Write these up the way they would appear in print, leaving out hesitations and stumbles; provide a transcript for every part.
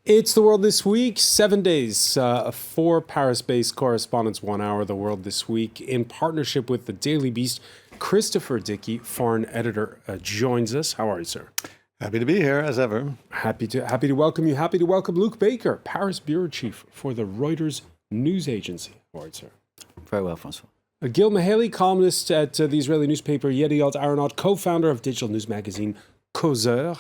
It's The World This Week, 7 days, 4 Paris-based correspondents, 1 hour. The World This Week, in partnership with the Daily Beast. Christopher Dickey, foreign editor, joins us. How are you, sir? Happy to be here, as ever. Happy to welcome you. Happy to welcome Luke Baker, Paris bureau chief for the Reuters news agency. How are you, sir? Very well, Francois. Gil Mihaly, columnist at the Israeli newspaper Yediot Aharonot, co-founder of digital news magazine Causeur.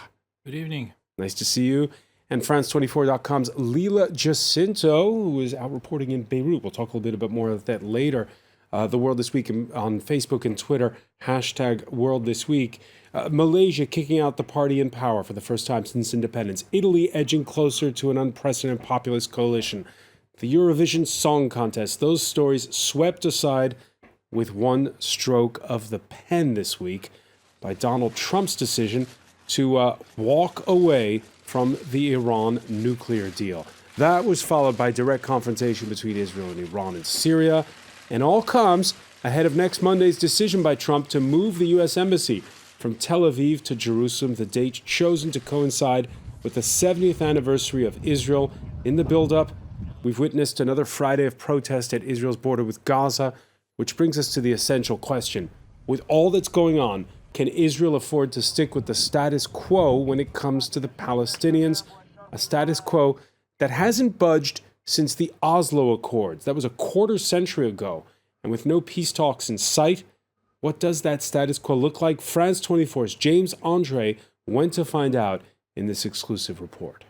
Good evening. Nice to see you. And France24.com's Lila Jacinto, who is out reporting in Beirut. We'll talk a little bit more of that later. The World This Week on Facebook and Twitter, hashtag World This Week. Malaysia kicking out the party in power for the first time since independence. Italy edging closer to an unprecedented populist coalition. The Eurovision Song Contest. Those stories swept aside with one stroke of the pen this week by Donald Trump's decision to walk away from the Iran nuclear deal. That was followed by direct confrontation between Israel and Iran and Syria, and all comes ahead of next Monday's decision by Trump to move the U.S. Embassy from Tel Aviv to Jerusalem, the date chosen to coincide with the 70th anniversary of Israel. In the build-up, we've witnessed another Friday of protest at Israel's border with Gaza, which brings us to the essential question. With all that's going on, can Israel afford to stick with the status quo when it comes to the Palestinians? A status quo that hasn't budged since the Oslo Accords. That was a quarter century ago. And with no peace talks in sight, what does that status quo look like? France 24's James Andre went to find out in this exclusive report.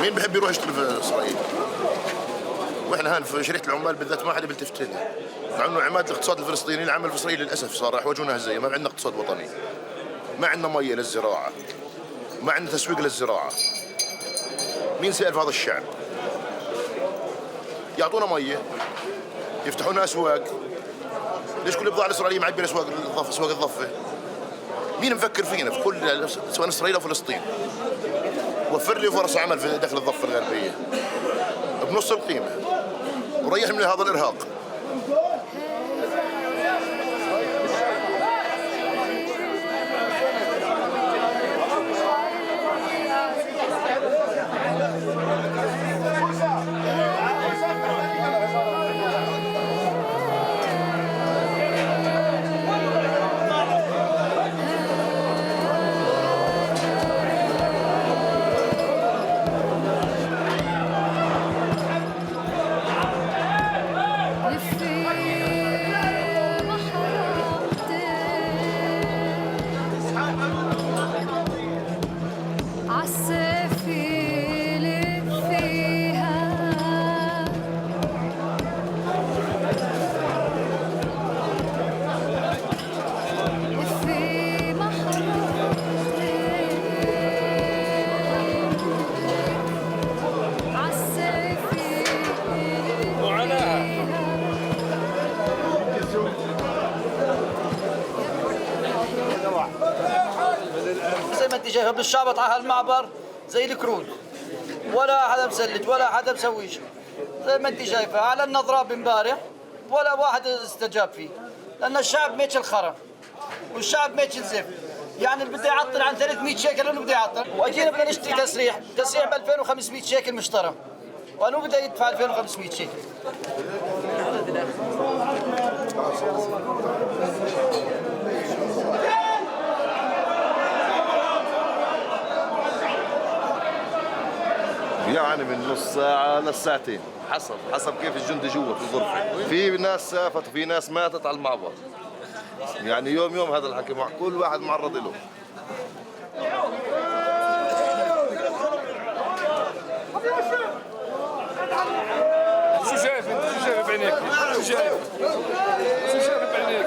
مين بحب يروح يشتغل في اسرائيل؟ واحنا هان في شركه العمال بالذات ما حدا بيلتفت لنا، مع انه عماد الاقتصاد الفلسطيني العمل في اسرائيل للاسف صار يحوجونها زي ما عندنا اقتصاد وطني. ما عندنا ميه للزراعه. ما عندنا تسويق للزراعه. مين سائل في هذا الشعب؟ يعطونا ميه، يفتحوا لنا اسواق. ليش كل البضاعه الاسرائيليه معبيه اسواق الضفه؟ مين مفكر فينا في كل سواء اسرائيل او فلسطين؟ وفر لي فرص عمل في داخل الضفه الغربيه بنص القيمه وريح من هذا الارهاق. شايفه بالشعبط على هالمعبر زي الكرود، ولا حدا مسلج ولا حدا مسوي شيء، زي ما انت شايفه. اعلنا اضراب امبارح ولا واحد استجاب فيه، لأن الشعب ميت الخرم والشعب ميت الزفت. يعني اللي بده يعطل عن 300 شيكل انه بده يعطل، واجينا بدنا نشتري تسريح ب 2500 شيكل مشترى، وانه بده يدفع 2500 شيكل. يعني من نص ساعة لساعتين، حسب كيف الجندي جوا في الغرفة. في ناس سافت وفي ناس ماتت على المعبر. يعني يوم هذا الحكي مع كل واحد معرض له. شو شايف انت؟ شو شايف بعينيك؟ شو شايف؟ شو شايف بعينيك؟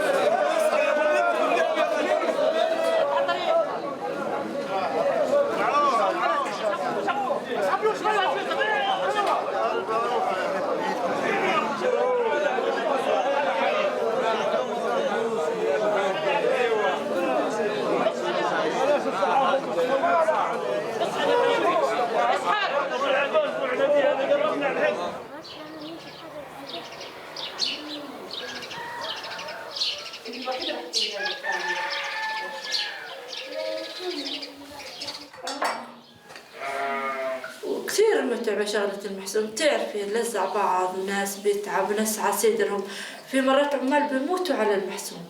وكثير متعبة شغلة المحسوم، بتعرفي نلزع بعض، ناس بيتعبوا، ناس على صدرهم، في مرات عمال بيموتوا على المحسوم.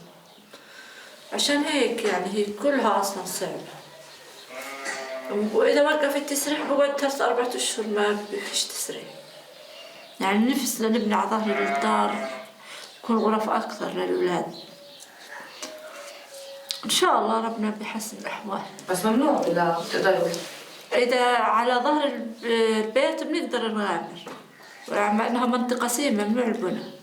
عشان هيك يعني هي كلها أصلا صعبة. وإذا وقف التسريح بقعد 3-4 أشهر ما فيش تسريح. يعني نفسنا نبني على ظهر الدار تكون غرف أكثر للأولاد. إن شاء الله ربنا بيحسن الأحوال. بس ممنوع إذا بتقدروا. إذا على ظهر البيت بنقدر نغامر، مع إنها منطقة سيمة ممنوع البناء.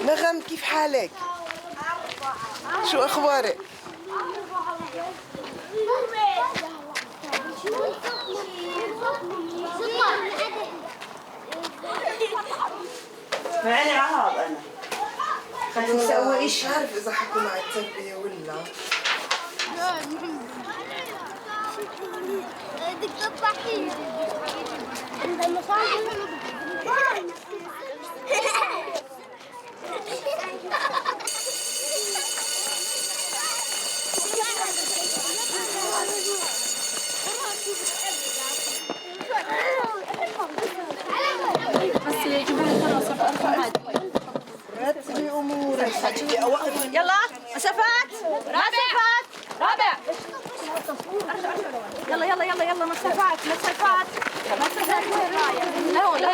نغم، كيف حالك؟ شو أخبارك؟ معي عهد أنا. خليني أسوي إيش؟ مش عارف إذا حكوا مع التربية ولا. بدك تضحكي. عند المصاحب. بس يا جماعة خلاص رتبي أمورك. يلا مسافات رابع يلا مسافات وين رايح؟ لهون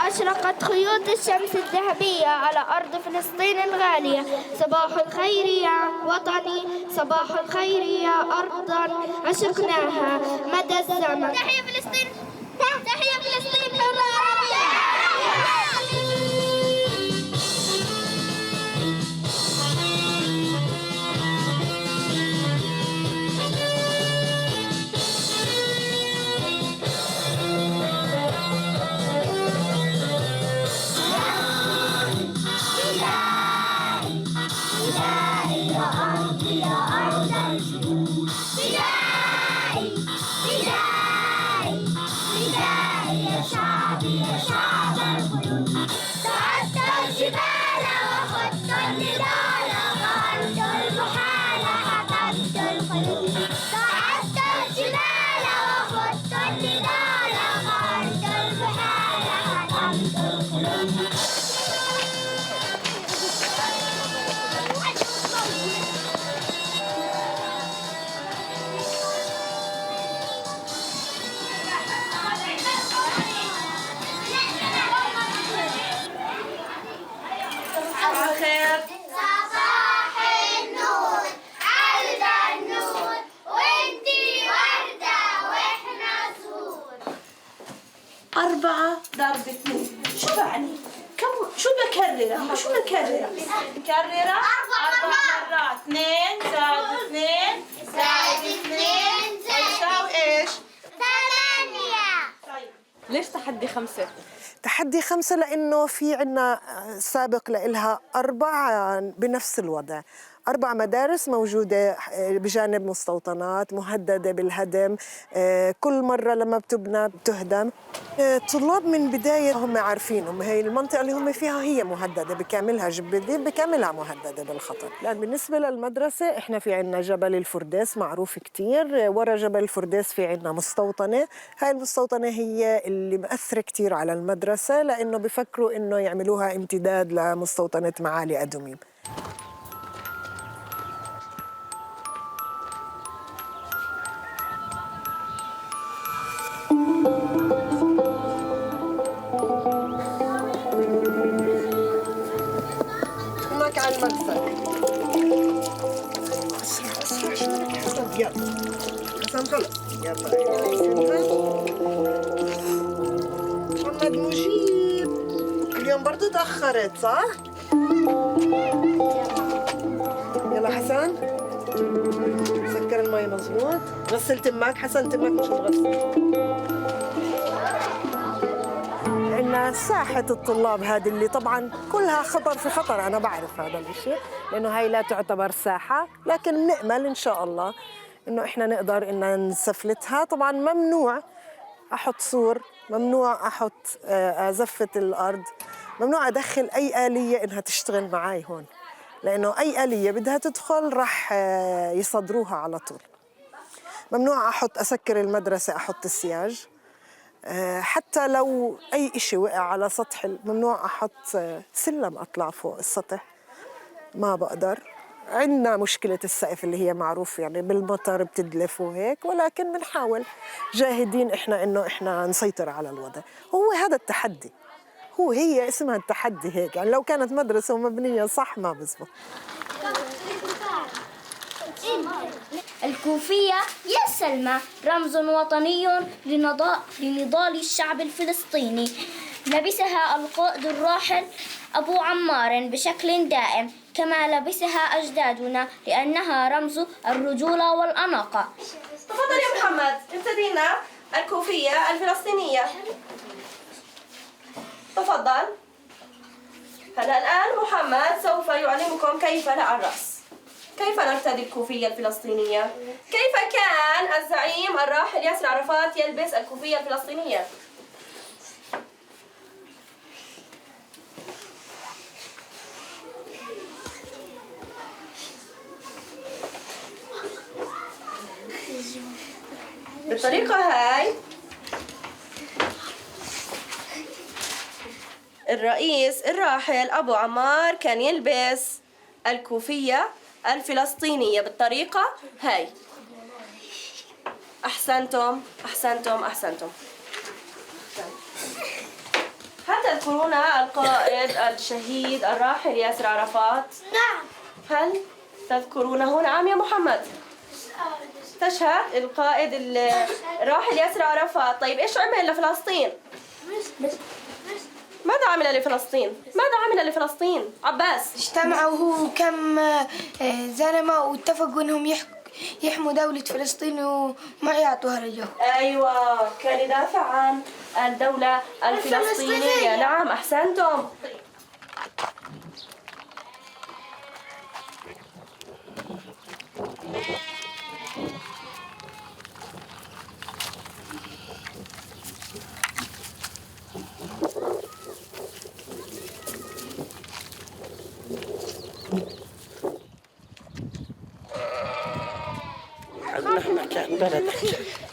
أشرقت خيوط الشمس الذهبية على أرض فلسطين الغالية. صباح الخير يا وطني، صباح الخير يا أرضا عشقناها مدى الزمن. تحية فلسطين، تحية فلسطين حرة. تعدى الجبال وخضت النضال غارت المحال حطمت الخيول تعدى الجبال وخضت النضال غارت المحال حطمت الخيول. صباح النور عالد النور وانتي وردة واحنا زهور. 4 ضرب 2 شو يعني؟ شو بكررها؟ شو بكررها؟ مكررة 4 مرات 2 زائد 2 زائد 2 يساوي ايش؟ 8. طيب ليش تحدي 5؟ تحدي 5 لأنه في عنا سابق لإلها 4 بنفس الوضع، 4 مدارس موجودة بجانب مستوطنات مهددة بالهدم، كل مرة لما بتبنى بتهدم. الطلاب من بداية هم عارفين هي المنطقة اللي هم فيها هي مهددة بكاملها، جبدير بكاملها مهددة بالخطر. لأن بالنسبة للمدرسة إحنا في عنا جبل الفرديس معروف كتير، ورا جبل الفرديس في عنا مستوطنة، هاي المستوطنة هي اللي مأثرة كتير على المدرسة لأنه بفكروا إنه يعملوها امتداد لمستوطنة معالي أدوميم. هناك على المدخل. يلا حسن خلص يلا محمد مجيب اليوم برضو تأخرت صح؟ يلا حسن سكر المي مظبوط. غسل تمك حسن، تمك مش مغسل. عندنا ساحة الطلاب هذه اللي طبعاً كلها خطر في خطر، أنا بعرف هذا الشيء لأنه هاي لا تعتبر ساحة، لكن بنأمل إن شاء الله إنه إحنا نقدر إن نسفلتها. طبعاً ممنوع أحط سور، ممنوع أحط زفة الأرض، ممنوع أدخل أي آلية إنها تشتغل معاي هون، لأنه أي آلية بدها تدخل رح يصدروها على طول. ممنوع أسكر المدرسة، أحط السياج، حتى لو أي إشي وقع على سطح ممنوع أحط سلم أطلع فوق السطح، ما بقدر. عندنا مشكلة السقف اللي هي معروف يعني بالمطر بتدلف وهيك، ولكن بنحاول جاهدين إحنا إنه إحنا نسيطر على الوضع. هو هذا التحدي، هي اسمها التحدي هيك، يعني لو كانت مدرسة ومبنية صح ما بزبط. الكوفية يا سلمى رمز وطني لنضال الشعب الفلسطيني، لبسها القائد الراحل أبو عمار بشكل دائم كما لبسها أجدادنا لأنها رمز الرجولة والأناقة. تفضل يا محمد، ابتدينا الكوفية الفلسطينية. تفضل. هلا الآن محمد سوف يعلمكم كيف لا الرأس. كيف نرتدي الكوفية الفلسطينية؟ كيف كان الزعيم الراحل ياسر عرفات يلبس الكوفية الفلسطينية؟ بالطريقة هاي الرئيس الراحل أبو عمار كان يلبس الكوفية الفلسطينية بالطريقة هاي. أحسنتم أحسنتم أحسنتم. هل تذكرون القائد الشهيد الراحل ياسر عرفات؟ نعم. هل تذكرونه؟ نعم يا محمد. تشهد القائد الراحل ياسر عرفات. طيب إيش عمل لفلسطين؟ ماذا عمل لفلسطين؟ ماذا عمل لفلسطين؟ عباس. اجتمعوا هو كم زلمة واتفقوا انهم يحموا دولة فلسطين وما يعطوها للجو. ايوه، كان يدافع عن الدولة الفلسطينية. نعم احسنتم.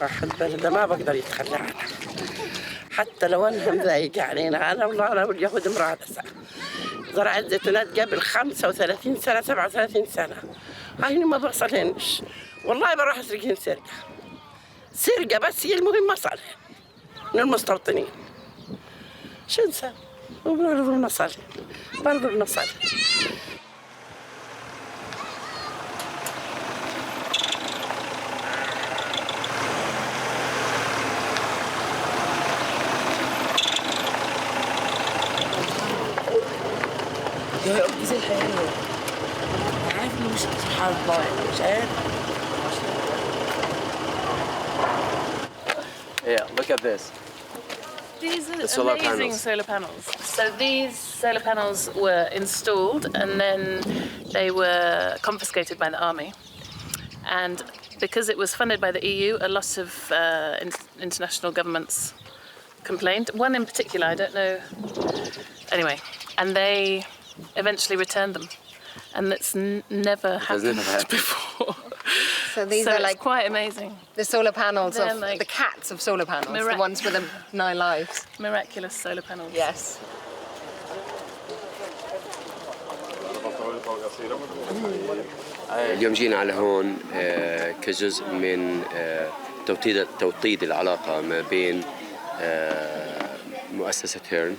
راحة بلده ما بقدر يتخلى عنها حتى لو انها مضايقة علينا. انا والله انا واليهود مرادسة، زرعت زيتونات قبل 35 سنة 37 سنة، هاي ما بوصلهنش والله بروح اسرقهن سرقة بس هي المهم ما صالحين من المستوطنين. شو نسوي؟ وبرضو المصالح برضو المصالح. يا زي الحيوان عارف انه مش سبحان الله يعني مش عارف. Yeah, look at this. These are solar amazing panels. solar panels. So these solar panels were installed and then they were confiscated by the army. And because it was funded by the EU, a lot of international governments complained. One in particular, I don't know. Anyway, and they eventually returned them. And that's never happened before. So these are like quite amazing. The solar panels They're of like the cats of solar panels, the ones with the 9 lives. Miraculous solar panels. Yes. اليوم جينا على هون كجزء من توطيد العلاقة ما بين مؤسسة هيرن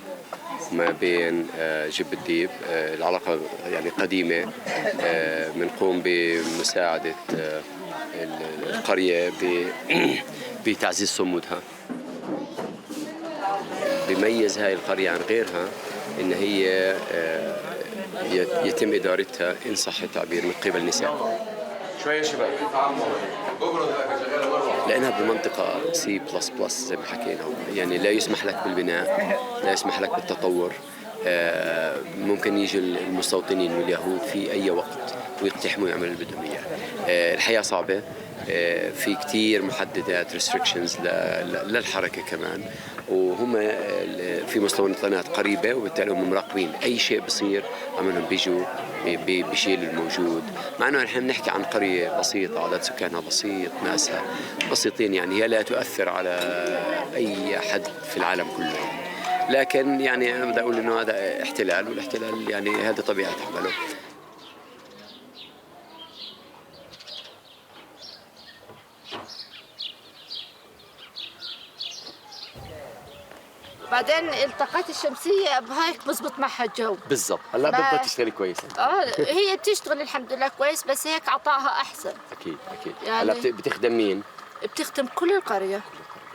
وما بين جب الديب. العلاقة يعني قديمة، بنقوم بمساعدة القرية بتعزيز صمودها. بيميز هاي القرية عن غيرها إن هي يتم إدارتها إن صح التعبير من قبل نساء. شوية شباب لأنها بمنطقة C++ زي ما حكينا، يعني لا يسمح لك بالبناء، لا يسمح لك بالتطور. ممكن يجي المستوطنين واليهود في أي وقت ويقتحموا ويعملوا اللي بدهم إياه. الحياة صعبة، في كتير محددات restrictions للحركة كمان، وهم في مستوطنات قريبة وبالتالي هم مراقبين أي شيء بصير عملهم بيجوا بشيل الموجود. مع أنه نحن بنحكي عن قرية بسيطة عدد سكانها بسيط، ناسها بسيطين، يعني هي لا تؤثر على أي حد في العالم كله، لكن يعني أنا بدي أقول إنه هذا احتلال، والاحتلال يعني هذه طبيعة عمله. بعدين الطاقات الشمسية بهايك بزبط معها الجو بالضبط. هلا بدها تشتغل كويس. هي بتشتغل الحمد لله كويس، بس هيك عطائها أحسن. أكيد أكيد. يعني هلا بتخدم مين؟ بتخدم كل القرية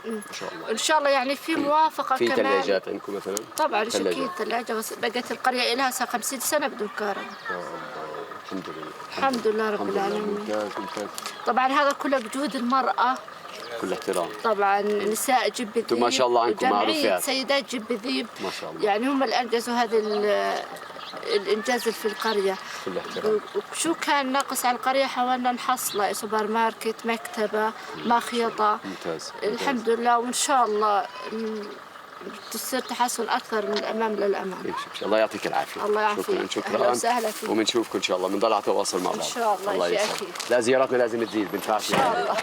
إن شاء الله. إن شاء الله. يعني في موافقة في كمان. في ثلاجات عندكم مثلا؟ طبعا أكيد ثلاجة، بس بقت القرية لها 50 سنة بدون كهرباء. الحمد لله. الحمد لله رب العالمين. ممتاز. طبعا هذا كله بجهود المرأة، كل احترام. طبعا نساء جب الذيب ما شاء الله عنكم معروفات. سيدات جب الذيب ما شاء الله، يعني هم اللي انجزوا هذا الانجاز اللي في القريه. كل احترام. شو كان ناقص على القريه حاولنا نحصله، سوبر ماركت، مكتبه، مخيطه. ممتاز. الحمد لله، وان شاء الله تصير تحسن اكثر من الامام للامام. الله يعطيك العافيه. الله يعافيك. شكرا. اهلا وسهلا فيك. وبنشوفكم ان شاء الله، بنضل على تواصل مع بعض ان شاء الله. شيء اكيد. لا زياراتنا لازم تزيد، بنفعش ان شاء الله.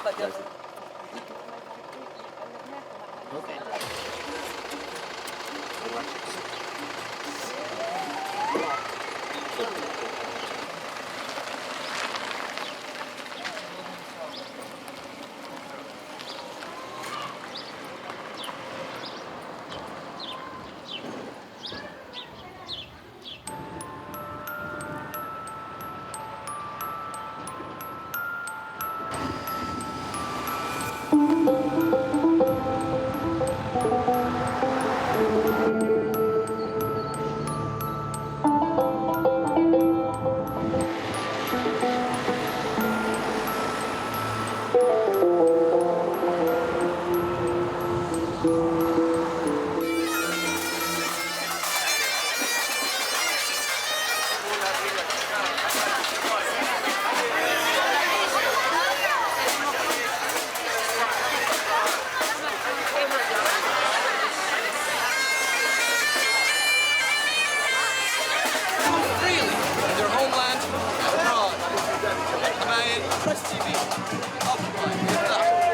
Press TV. Up, right.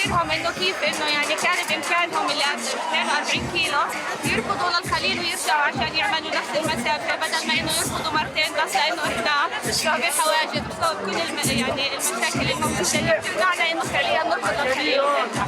بخبرهم إنه كيف إنه يعني كان بإمكانهم اللي 42 كيلو يركضوا للخليل ويرجعوا عشان يعملوا نفس المسافة بدل ما إنه يركضوا مرتين، بس لأنه إحنا بسبب الحواجز بسبب كل يعني المشاكل الموجودة اللي بتمنعنا إنه فعليا نركض للخليل ونرجع.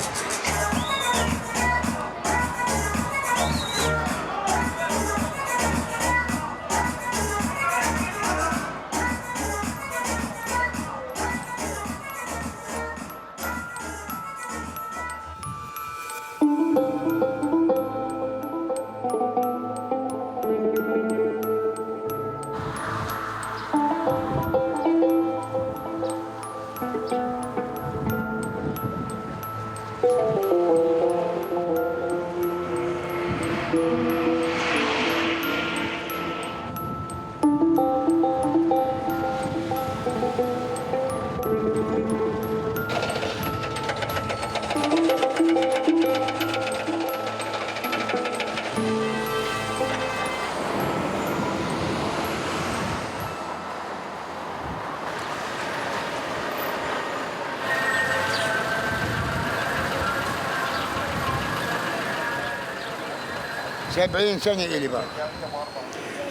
سبعين سنة إلي بقى،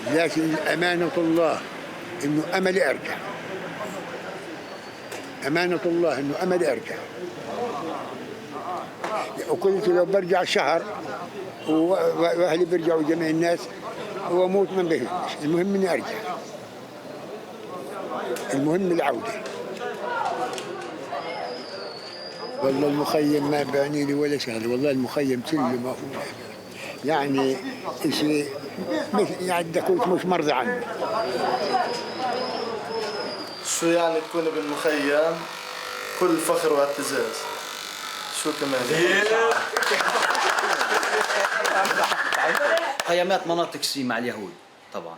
لكن أمانة الله إنه أملي أرجع. أمانة الله إنه أملي أرجع. وكنت لو برجع شهر وأهلي بيرجعوا جميع الناس وأموت من بهمش، المهم إني أرجع. المهم العودة. والله المخيم ما بعني لي ولا شغله، والله المخيم كله ما هو يعني شيء يعني دكوت مش مرضي عنه. شو يعني تكون بالمخيم كل فخر واعتزاز؟ شو كمان؟ خيامات مناطق سي مع اليهود طبعا،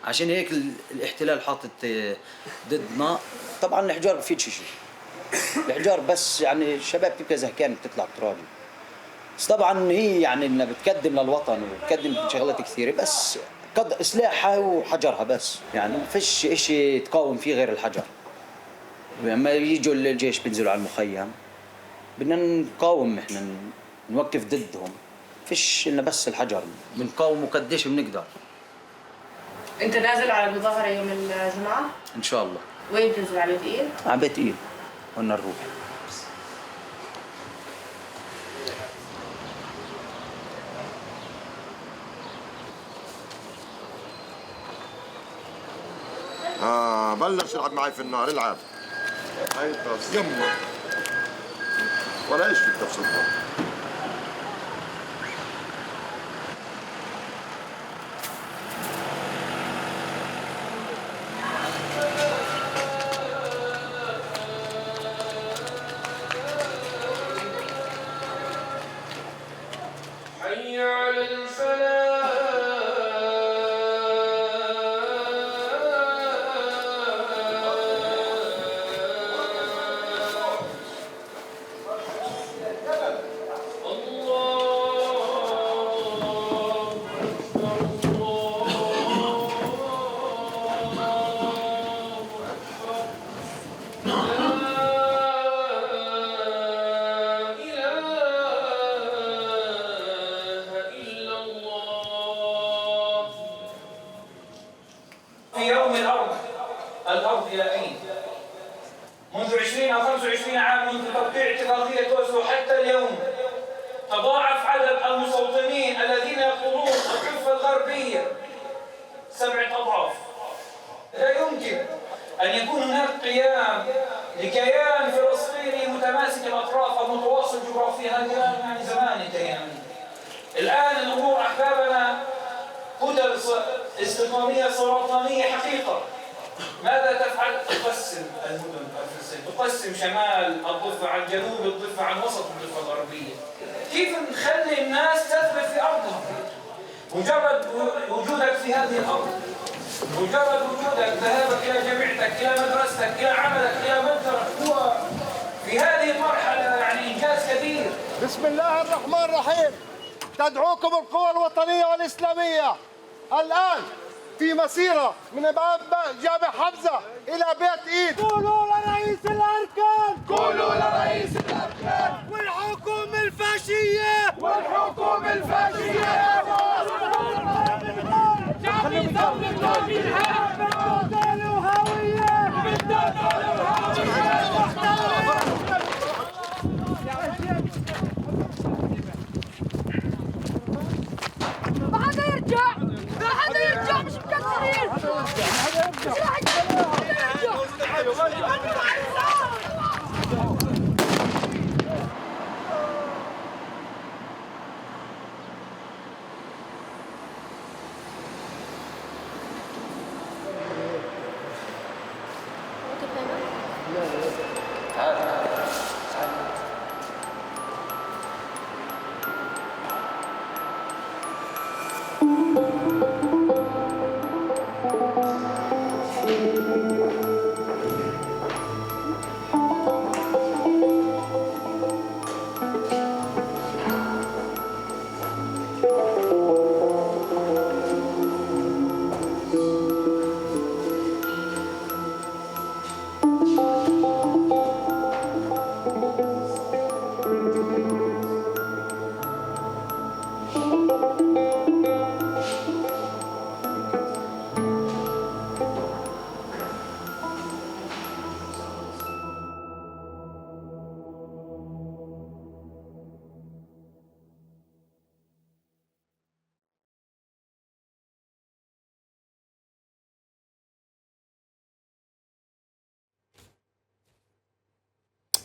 عشان هيك الاحتلال حاطط ضدنا. طبعا الحجار بفيد شيء، الحجار بس يعني الشباب تبقى زهقانه بتطلع تراجع، بس طبعا هي يعني انها بتقدم للوطن وبتقدم شغلات كثيره، بس سلاحها وحجرها بس، يعني ما فيش شيء تقاوم فيه غير الحجر. لما يجوا الجيش بينزلوا على المخيم بدنا نقاوم، احنا نوقف ضدهم، فيش إلا بس الحجر، بنقاوم قديش بنقدر. انت نازل على المظاهره يوم الجمعه؟ ان شاء الله. وين بتنزل؟ على بيت ايل؟ على بيت ايل قلنا نروح. بلش يلعب معي في النار، العب. هاي خلاص يمه ولا ايش بدك تفصلها. حي على الفلاح. الأرض إلى أين؟ منذ 20 أو 25 عام منذ توقيع اتفاقية أوسلو حتى اليوم تضاعف عدد المستوطنين الذين يقطنون الضفة الغربية 7 أضعاف. لا يمكن أن يكون هناك قيام لكيان فلسطيني متماسك الأطراف أو متواصل جغرافيا. هذا كلام يعني زمان الكيان. الآن الأمور أحبابنا كتل استقامية سرطانية حقيقة. ماذا تفعل؟ تقسم المدن الفلسطينية، تقسم شمال الضفة عن جنوب الضفة عن وسط الضفة الغربية. كيف نخلي الناس تثبت في أرضها؟ مجرد وجودك في هذه الأرض، مجرد وجودك، ذهابك إلى جامعتك، إلى مدرستك، إلى عملك، إلى متجرك، هو في هذه المرحلة يعني إنجاز كبير. بسم الله الرحمن الرحيم. تدعوكم القوى الوطنية والإسلامية الآن في مسيرة من باب جامع حمزة إلى بيت إيد. قولوا لرئيس الأركان، قولوا لرئيس الأركان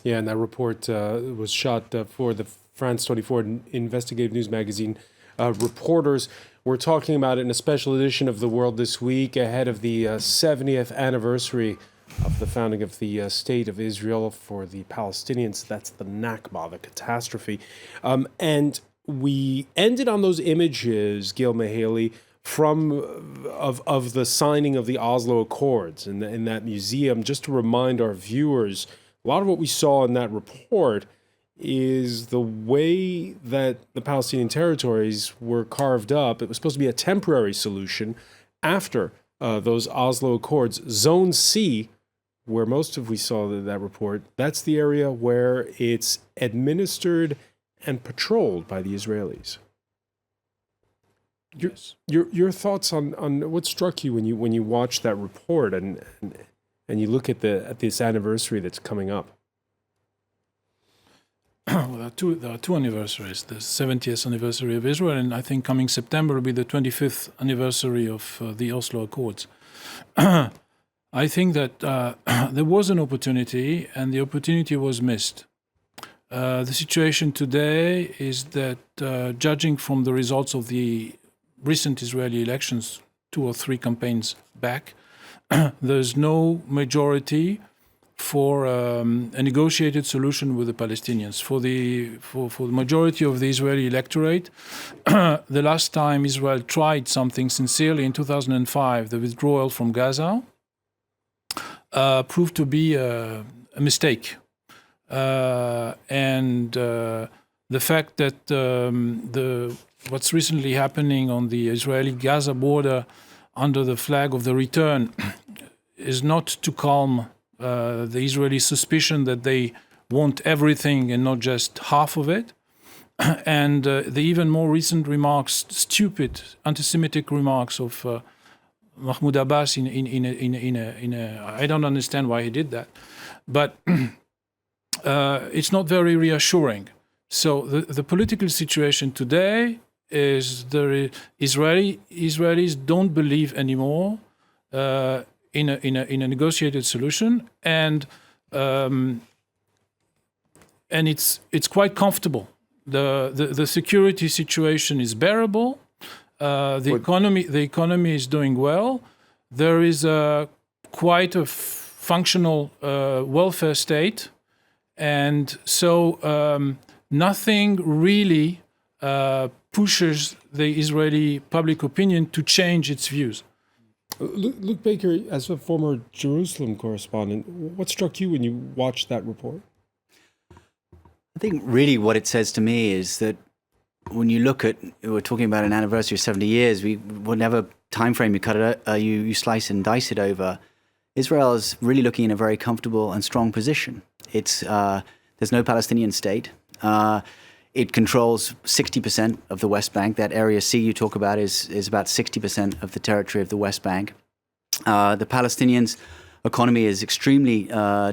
Yeah, and that report was shot for the France 24 investigative news magazine. Reporters were talking about it in a special edition of The World This Week ahead of the 70th anniversary of the founding of the State of Israel for the Palestinians. That's the Nakba, the catastrophe. And we ended on those images, Gil Mahaley, of the signing of the Oslo Accords in that museum. Just to remind our viewers, a lot of what we saw in that report is the way that the Palestinian territories were carved up. It was supposed to be a temporary solution after those Oslo Accords. Zone C, where most of we saw that report, that's the area where it's administered and patrolled by the Israelis. Your thoughts on what struck you when you watched that report and you look at this anniversary that's coming up? Well, there are two anniversaries. The 70th anniversary of Israel, and I think coming September will be the 25th anniversary of the Oslo Accords. I think that there was an opportunity, and the opportunity was missed. The situation today is that, judging from the results of the recent Israeli elections, 2 or 3 campaigns back, there's no majority for a negotiated solution with the Palestinians. For the majority of the Israeli electorate, the last time Israel tried something sincerely in 2005, the withdrawal from Gaza, proved to be a mistake. And the fact that what's recently happening on the Israeli-Gaza border under the flag of the return is not to calm the Israeli suspicion that they want everything and not just half of it. And the even more recent remarks, stupid anti-Semitic remarks of Mahmoud Abbas in a I don't understand why he did that, but it's not very reassuring. So the political situation today is Israelis don't believe anymore in a negotiated solution, and it's quite comfortable. The security situation is bearable. The economy is doing well. There is quite a functional welfare state, and so nothing really pushes the Israeli public opinion to change its views. Luke Baker, as a former Jerusalem correspondent, what struck you when you watched that report? I think really what it says to me is that when you look at, we're talking about an anniversary of 70 years, whatever time frame you cut it, you slice and dice it over, Israel is really looking in a very comfortable and strong position. There's no Palestinian state. It controls 60% of the West Bank. That area C you talk about is about 60% of the territory of the West Bank. The Palestinians' economy is extremely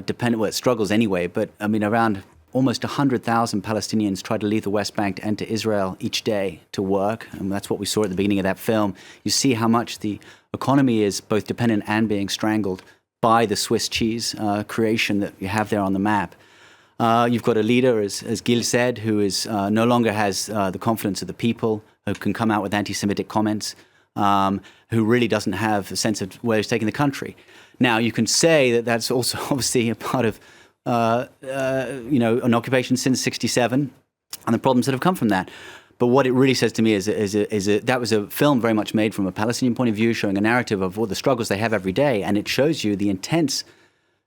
dependent. Well, it struggles anyway, but I mean, around almost 100,000 Palestinians try to leave the West Bank to enter Israel each day to work. And that's what we saw at the beginning of that film. You see how much the economy is both dependent and being strangled by the Swiss cheese creation that you have there on the map. You've got a leader, as Gil said, who is no longer has the confidence of the people, who can come out with anti-Semitic comments, who really doesn't have a sense of where he's taking the country. Now, you can say that that's also obviously a part of an occupation since '67 and the problems that have come from that. But what it really says to me is that was a film very much made from a Palestinian point of view, showing a narrative of all the struggles they have every day, and it shows you the intense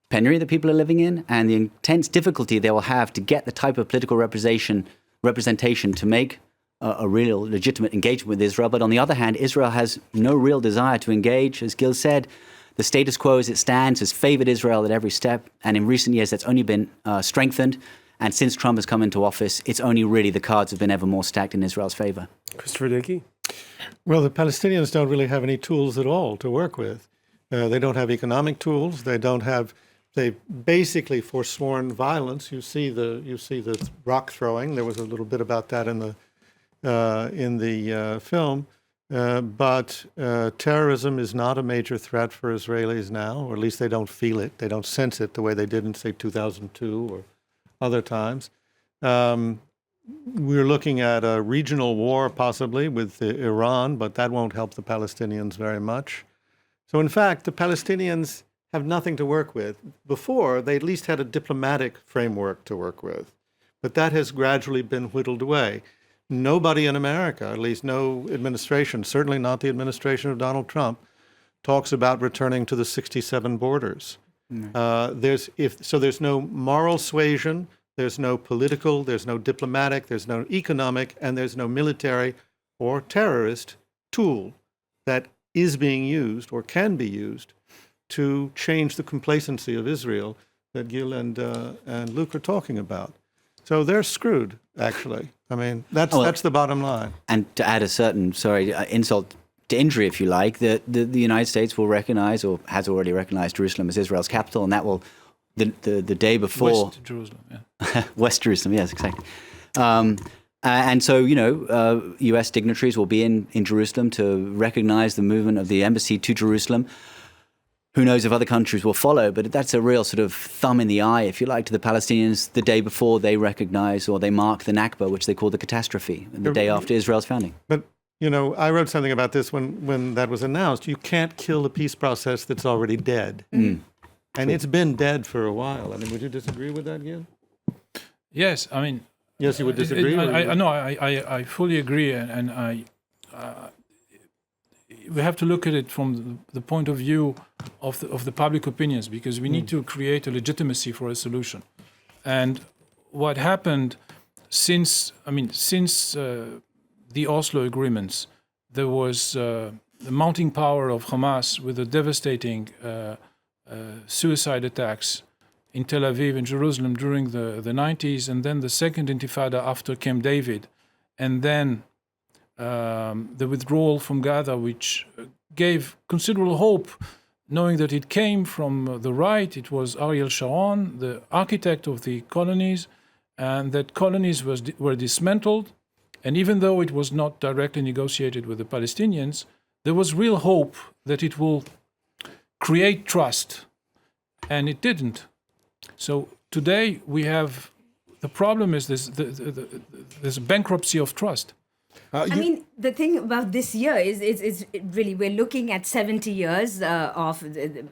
penury that people are living in and the intense difficulty they will have to get the type of political representation to make a real legitimate engagement with Israel. But on the other hand, Israel has no real desire to engage. As Gil said, the status quo as it stands has favored Israel at every step. And in recent years, that's only been strengthened. And since Trump has come into office, it's only really the cards have been ever more stacked in Israel's favor. Christopher Dickey? Well, the Palestinians don't really have any tools at all to work with. They don't have economic tools. They've basically forsworn violence. You see the rock throwing. There was a little bit about that in the film. But terrorism is not a major threat for Israelis now, or at least they don't feel it. They don't sense it the way they did in, say, 2002 or other times. We're looking at a regional war possibly with Iran, but that won't help the Palestinians very much. So in fact, the Palestinians have nothing to work with. Before, they at least had a diplomatic framework to work with, but that has gradually been whittled away. Nobody in America, at least no administration, certainly not the administration of Donald Trump, talks about returning to the 67 borders. There's no moral suasion, there's no political, there's no diplomatic, there's no economic, and there's no military or terrorist tool that is being used or can be used to change the complacency of Israel that Gil and Luke are talking about. So they're screwed, actually. I mean, that's the bottom line. And to add a certain, insult to injury, if you like, the United States will recognize, or has already recognized, Jerusalem as Israel's capital, and that will, the day before... West Jerusalem, yeah. West Jerusalem, yes, exactly. And so, U.S. dignitaries will be in Jerusalem to recognize the movement of the embassy to Jerusalem. Who knows if other countries will follow, but that's a real sort of thumb in the eye, if you like, to the Palestinians the day before they recognize or they mark the Nakba, which they call the catastrophe, the day after Israel's founding. But, I wrote something about this when that was announced. You can't kill the peace process that's already dead. And it's been dead for a while. I mean, would you disagree with that, Gil? Yes, I mean... Yes, you would disagree? I fully agree, and we have to look at it from the point of view of the public opinions, because we need to create a legitimacy for a solution. And what happened since the Oslo agreements, there was the mounting power of Hamas with the devastating suicide attacks in Tel Aviv and Jerusalem during the 90s, and then the second Intifada after Camp David, and then the withdrawal from Gaza, which gave considerable hope, knowing that it came from the right. It was Ariel Sharon, the architect of the colonies, and that colonies were dismantled. And even though it was not directly negotiated with the Palestinians, there was real hope that it will create trust, and it didn't. So today we have, the problem is there's a bankruptcy of trust. I mean, the thing about this year is really we're looking at 70 years of the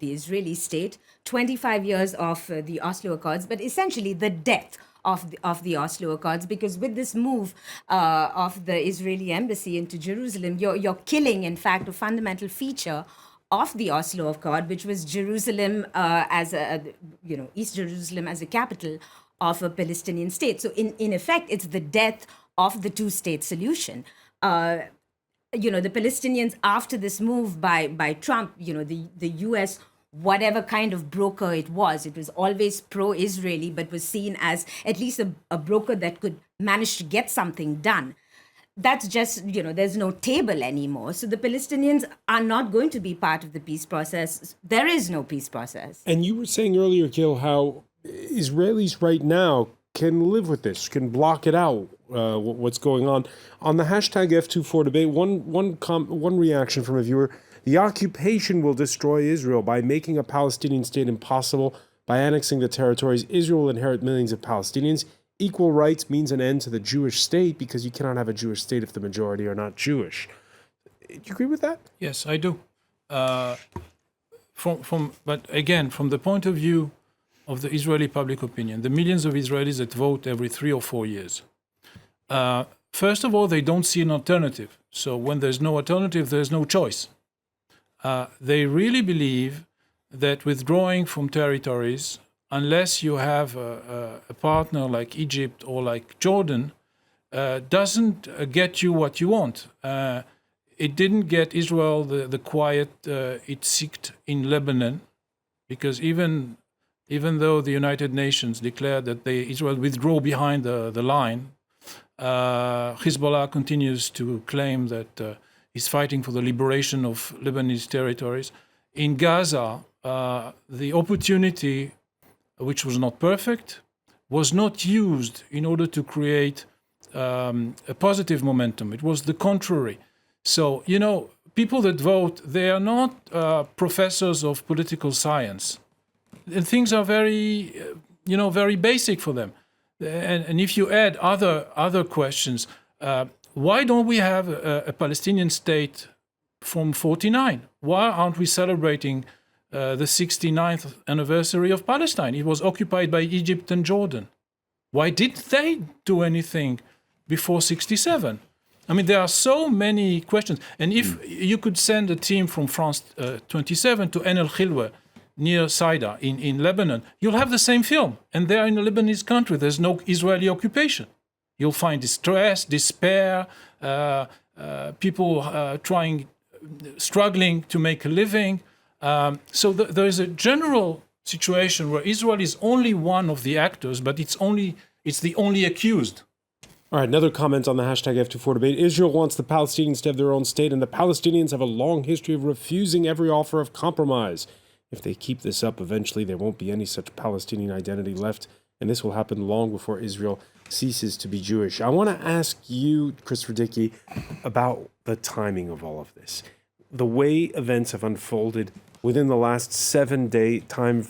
Israeli state, 25 years of the Oslo Accords, but essentially the death of the Oslo Accords, because with this move of the Israeli embassy into Jerusalem, you're killing, in fact, a fundamental feature of the Oslo Accord, which was Jerusalem as East Jerusalem as a capital of a Palestinian state. So in effect, it's the death of the two-state solution. The Palestinians, after this move by Trump, the U.S., whatever kind of broker it was always pro-Israeli, but was seen as at least a broker that could manage to get something done. That's just, there's no table anymore. So the Palestinians are not going to be part of the peace process. There is no peace process. And you were saying earlier, Gil, how Israelis right now can live with this, can block it out, what's going on. On the hashtag F24 debate, one reaction from a viewer The occupation will destroy Israel by making a Palestinian state impossible. By annexing the territories, Israel will inherit millions of Palestinians. Equal rights means an end to the Jewish state because you cannot have a Jewish state if the majority are not Jewish. Do you agree with that? Yes, I do. But again, from the point of view of the Israeli public opinion, the millions of Israelis that vote every 3 or 4 years, first of all, they don't see an alternative. So when there's no alternative, there's no choice. They really believe that withdrawing from territories, unless you have a partner like Egypt or like Jordan, doesn't get you what you want. It didn't get Israel the quiet it sought in Lebanon, because even though the United Nations declared that Israel withdrew behind the line, Hezbollah continues to claim that he's fighting for the liberation of Lebanese territories. In Gaza, the opportunity, which was not perfect, was not used in order to create a positive momentum. It was the contrary. So, people that vote, they are not professors of political science. And things are very, very basic for them. And if you add other questions, why don't we have a Palestinian state from 1949? Why aren't we celebrating the 69th anniversary of Palestine? It was occupied by Egypt and Jordan. Why didn't they do anything before 1967? I mean, there are so many questions. And if you could send a team from France 27 to En El Khilwa, near Saida in Lebanon, you'll have the same film. And there in a Lebanese country, there's no Israeli occupation. You'll find distress, despair, people struggling to make a living. So there is a general situation where Israel is only one of the actors, but it's the only accused. All right, another comment on the hashtag F24 debate. Israel wants the Palestinians to have their own state, and the Palestinians have a long history of refusing every offer of compromise. If they keep this up, eventually there won't be any such Palestinian identity left, and this will happen long before Israel ceases to be Jewish. I want to ask you, Christopher Dickey, about the timing of all of this. The way events have unfolded within the last 7-day time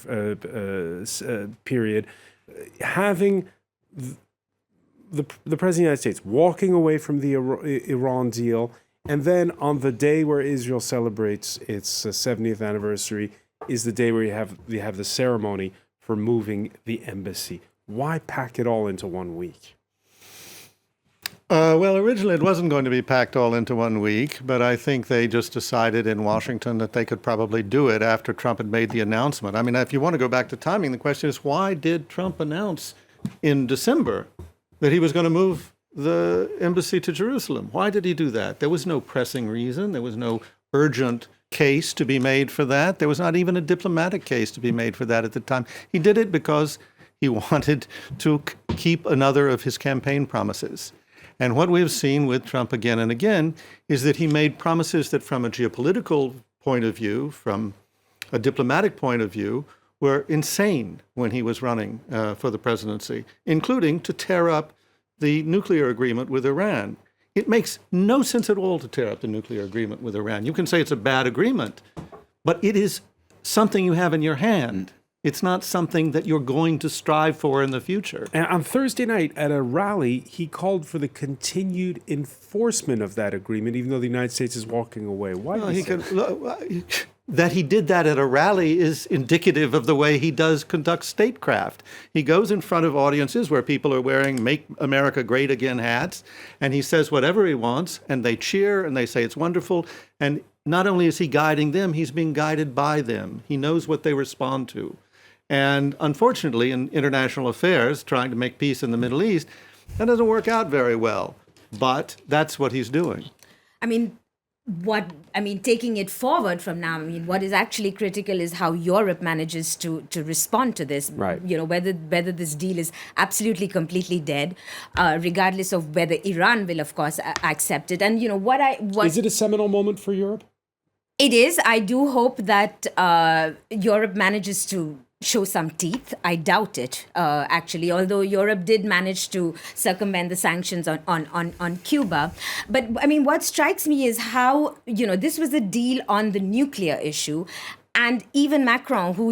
period, having the President of the United States walking away from the Iran deal, and then on the day where Israel celebrates its 70th anniversary is the day where you have the ceremony for moving the embassy. Why pack it all into 1 week? Well, originally it wasn't going to be packed all into 1 week, but I think they just decided in Washington that they could probably do it after Trump had made the announcement. I mean, if you want to go back to timing, the question is, why did Trump announce in December that he was going to move the embassy to Jerusalem? Why did he do that? There was no pressing reason. There was no urgent case to be made for that. There was not even a diplomatic case to be made for that at the time. He did it because he wanted to keep another of his campaign promises. And what we've seen with Trump again and again is that he made promises that from a geopolitical point of view, from a diplomatic point of view, were insane when he was running for the presidency, including to tear up the nuclear agreement with Iran. It makes no sense at all to tear up the nuclear agreement with Iran. You can say it's a bad agreement, but it is something you have in your hand. It's not something that you're going to strive for in the future. And on Thursday night at a rally, he called for the continued enforcement of that agreement, even though the United States is walking away. Why? That he did that at a rally is indicative of the way he does conduct statecraft. He goes in front of audiences where people are wearing Make America Great Again hats, and he says whatever he wants, and they cheer, and they say it's wonderful. And not only is he guiding them, he's being guided by them. He knows what they respond to. And unfortunately, in international affairs, trying to make peace in the Middle East, that doesn't work out very well. But that's what he's doing. Taking it forward from now, what is actually critical is how Europe manages to respond to this. Right. Whether this deal is absolutely completely dead, regardless of whether Iran will, of course, accept it. And is it a seminal moment for Europe? It is. I do hope that Europe manages to show some teeth. I doubt it, actually, although Europe did manage to circumvent the sanctions on Cuba. But I mean, what strikes me is how, this was a deal on the nuclear issue. And even Macron, who,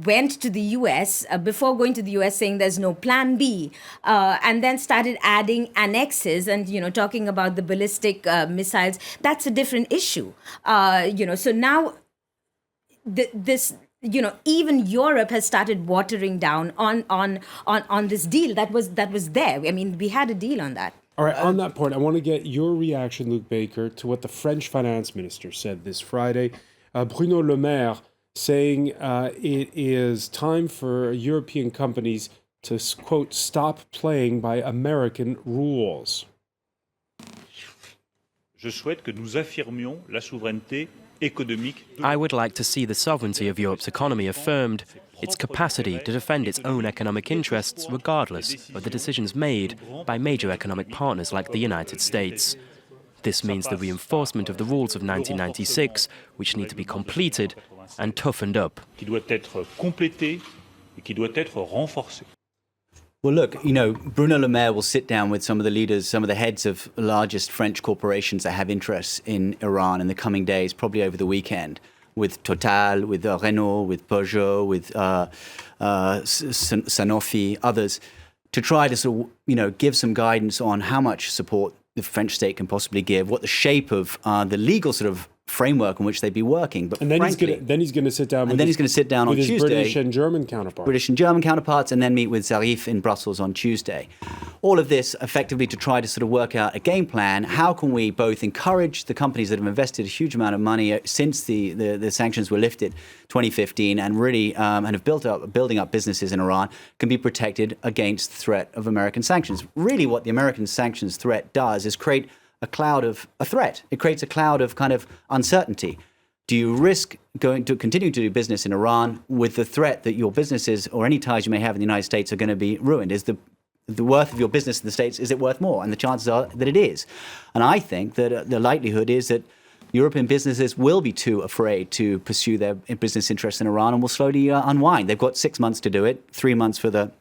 went to the US, before going to the US saying there's no plan B, and then started adding annexes and, talking about the ballistic missiles, that's a different issue. So now this, even Europe has started watering down on this deal that was there. I mean, we had a deal on that. All right, on that point, I want to get your reaction, Luc Baker, to what the French finance minister said this Friday. Bruno Le Maire saying it is time for European companies to, quote, stop playing by American rules. Je souhaite que nous affirmions la souveraineté économique. I would like to see the sovereignty of Europe's economy affirmed, its capacity to defend its own economic interests regardless of the decisions made by major economic partners like the United States. This means the reinforcement of the rules of 1996, which need to be completed and toughened up. Qui doit être complété et qui doit être renforcé. Well, look, Bruno Le Maire will sit down with some of the leaders, some of the heads of the largest French corporations that have interests in Iran in the coming days, probably over the weekend, with Total, with Renault, with Peugeot, with Sanofi, others, to try to sort of, give some guidance on how much support the French state can possibly give, what the shape of the legal sort of framework in which they'd be working. But and then he's going to sit down on Tuesday, British and German counterparts, and then meet with Zarif in Brussels on Tuesday. All of this effectively to try to sort of work out a game plan. How can we both encourage the companies that have invested a huge amount of money since the sanctions were lifted 2015 and really and have building up businesses in Iran can be protected against the threat of American sanctions? Really what the American sanctions threat does is create a threat. It creates a cloud of kind of uncertainty. Do you risk going to continue to do business in Iran with the threat that your businesses or any ties you may have in the United States are going to be ruined? Is the worth of your business in the States, is it worth more? And the chances are that it is. And I think that the likelihood is that European businesses will be too afraid to pursue their business interests in Iran and will slowly unwind. They've got 6 months to do it, 3 months for the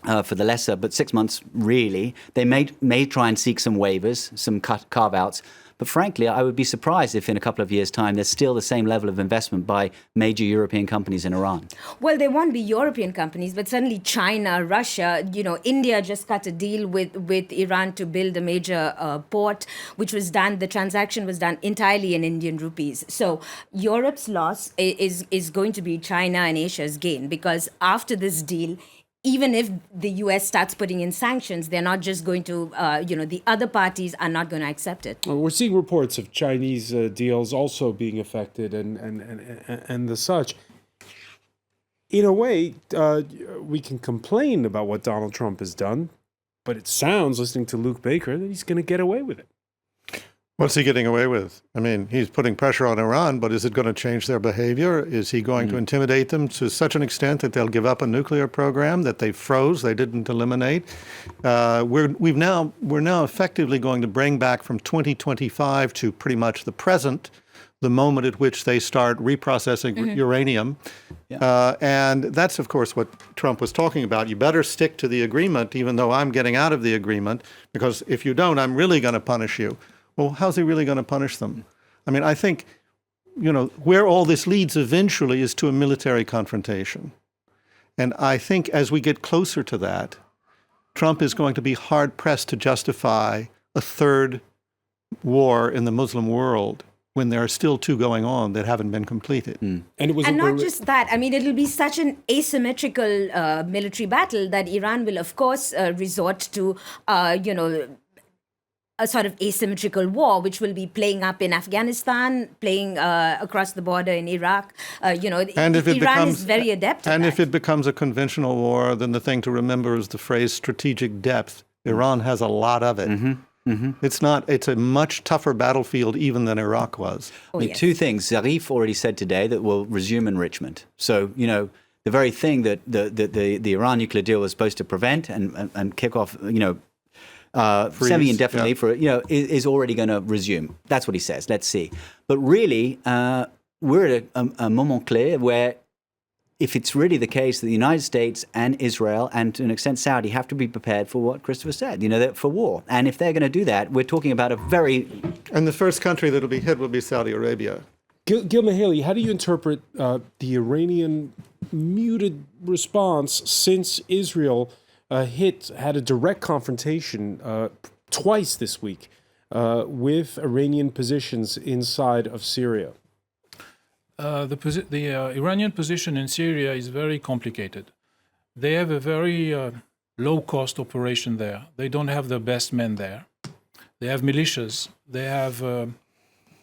lesser, but 6 months really. They may try and seek some waivers, some carve-outs. But frankly, I would be surprised if in a couple of years' time there's still the same level of investment by major European companies in Iran. Well, there won't be European companies, but certainly China, Russia, India just cut a deal with Iran to build a major port, which was done, the transaction was done entirely in Indian rupees. So Europe's loss is going to be China and Asia's gain, because after this deal, even if the US starts putting in sanctions, they're not just going to, the other parties are not going to accept it. Well, we're seeing reports of Chinese deals also being affected and the such. In a way, we can complain about what Donald Trump has done, but it sounds, listening to Luc Baker, that he's going to get away with it. What's he getting away with? I mean, he's putting pressure on Iran, but is it going to change their behavior? Is he going to intimidate them to such an extent that they'll give up a nuclear program that they froze, they didn't eliminate? We're now effectively going to bring back from 2025 to pretty much the present the moment at which they start reprocessing uranium. Yeah. And that's, of course, what Trump was talking about. You better stick to the agreement, even though I'm getting out of the agreement, because if you don't, I'm really going to punish you. Well, how's he really going to punish them? I mean, I think, where all this leads eventually is to a military confrontation. And I think as we get closer to that, Trump is going to be hard-pressed to justify a third war in the Muslim world when there are still two going on that haven't been completed. And not just that. I mean, it'll be such an asymmetrical military battle that Iran will, of course, resort to, a sort of asymmetrical war, which will be playing up in Afghanistan, playing across the border in Iraq. Iran is very adept at that. If it becomes a conventional war, then the thing to remember is the phrase strategic depth. Iran has a lot of it. It's a much tougher battlefield even than Iraq was. Two things. Zarif already said today that we'll resume enrichment. So, the very thing that the Iran nuclear deal was supposed to prevent and kick off, semi-indefinitely is already going to resume. That's what he says. Let's see. But really, we're at a moment clé where if it's really the case that the United States and Israel and to an extent Saudi have to be prepared for what Christopher said, that for war. And if they're going to do that, we're talking about a very... And the first country that'll be hit will be Saudi Arabia. Gil Mahaley, how do you interpret the Iranian muted response since Israel had a direct confrontation twice this week with Iranian positions inside of Syria? The Iranian position in Syria is very complicated. They have a very low-cost operation there. They don't have the best men there. They have militias. They have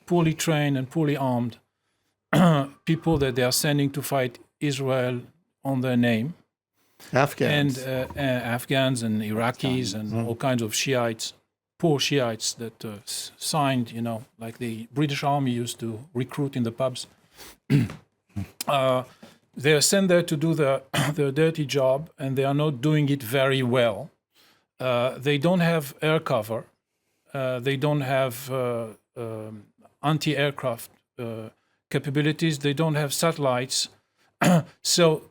poorly trained and poorly armed people that they are sending to fight Israel on their name. Afghans. And Afghans and Iraqis and all kinds of Shiites, poor Shiites that signed, like the British Army used to recruit in the pubs. They are sent there to do their dirty job, and they are not doing it very well. They don't have air cover. They don't have anti-aircraft capabilities. They don't have satellites. So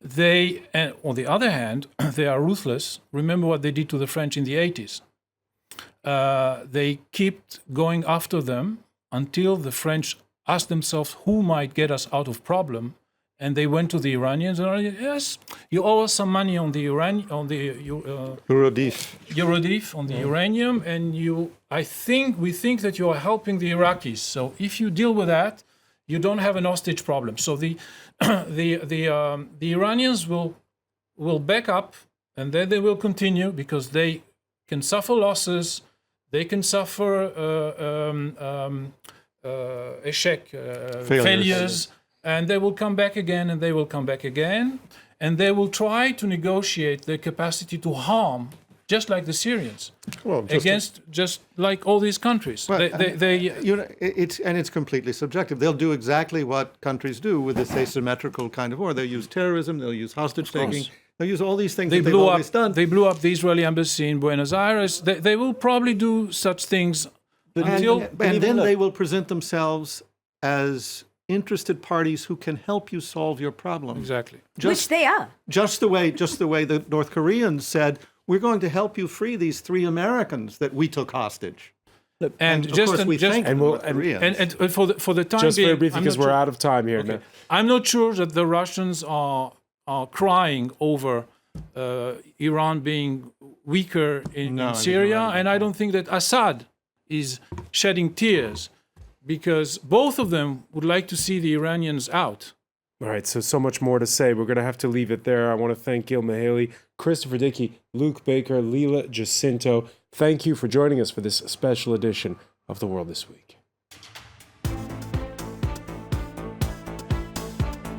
they, on the other hand, they are ruthless. Remember what they did to the French in the 80s. They kept going after them until the French asked themselves who might get us out of problem, and they went to the Iranians and said, yes, you owe us some money on the Eurodif, on the uranium, and we think that you are helping the Iraqis. So if you deal with that, you don't have an hostage problem. So the Iranians will back up, and then they will continue because they can suffer losses, they can suffer failures, and they will come back again, and they will come back again, and they will try to negotiate their capacity to harm, just like the Syrians, just like all these countries. Well, it's completely subjective. They'll do exactly what countries do with this asymmetrical kind of war. They'll use terrorism, they'll use hostage taking, they'll use all these things they've always done. They blew up the Israeli embassy in Buenos Aires. They will probably do such things until... And then they will present themselves as interested parties who can help you solve your problem. Exactly. Which they are. Just the way the North Koreans said, we're going to help you free these 3 Americans that we took hostage. And for the time just being, very briefly, because we're out of time here. Okay. I'm not sure that the Russians are crying over Iran being weaker in Syria, and I don't think that Assad is shedding tears, because both of them would like to see the Iranians out. All right, so much more to say. We're going to have to leave it there. I want to thank Gil Mahaley, Christopher Dickey, Luke Baker, Leila Jacinto. Thank you for joining us for this special edition of The World This Week.